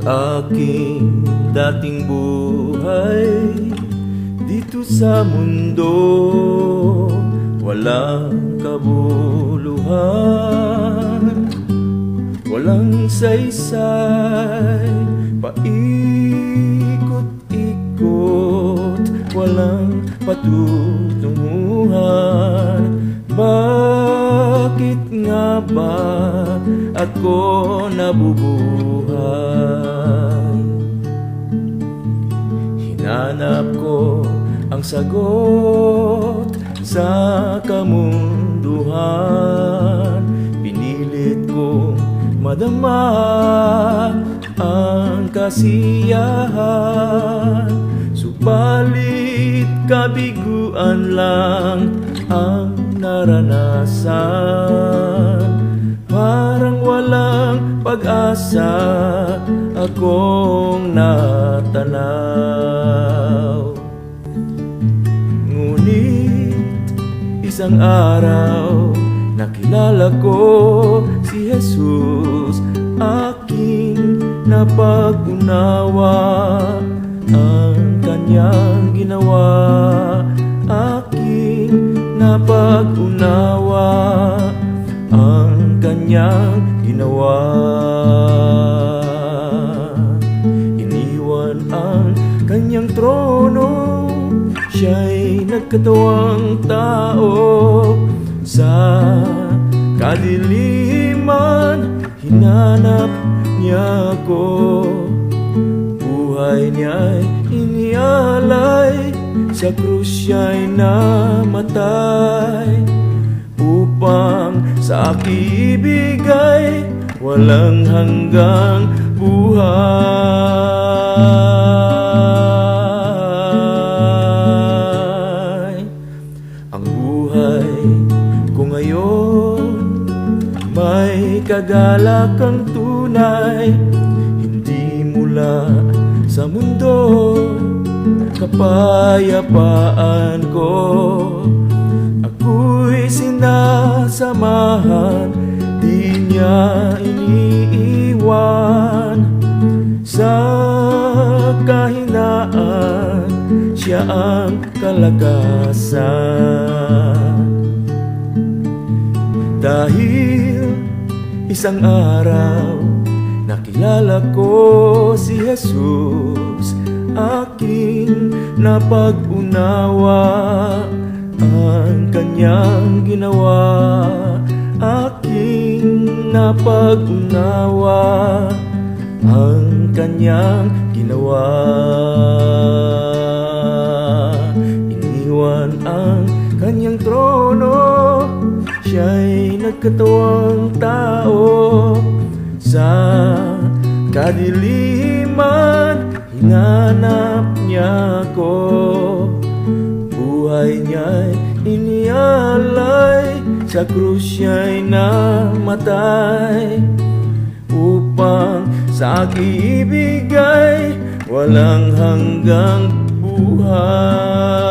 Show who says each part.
Speaker 1: aking dating buhay dito sa mundo, walang kabuluhan, walang saysay, paikot-ikot, walang patutunguhan. Bakit nga ba ako nabubuhay? Hinanap ko ang sagot sa kamunduhan. Pinilit kong madama ang kasiyahan, subalit kabiguan lang ang naranasan. Parang walang pag-asa akong natanaw. Ngunit isang araw nakilala ko si Jesus, aking napag-unawa ang kanyang ginawa. Aking napag-unawa ang kanyang ginawa. Iniwan ang kanyang trono, siya'y nagkatawang tao. Sa kadiliman hinanap niya ko, buhay niya'y inialay, sa krus siya'y namatay, upang sa aking ibigay walang hanggang buhay. Ang buhay ko ngayon may kagalakang tunay, hindi mula sa mundo kapayapaan ko. Ako'y sinasamahan, di niya iniiwan. Sa kahinaan, siya ang kalakasan. Dahil isang araw nakilala ko si Jesus, aking napag-unawa ang kanyang ginawa. Aking napag-unawa ang kanyang ginawa. Iniwan ang kanyang trono, siya'y nagkatawang tao. Sa kadiliman hinanap niya ko, buhay niya'y inialay, sa krus siya'y namatay, upang sa aking ibigay walang hanggang buhay.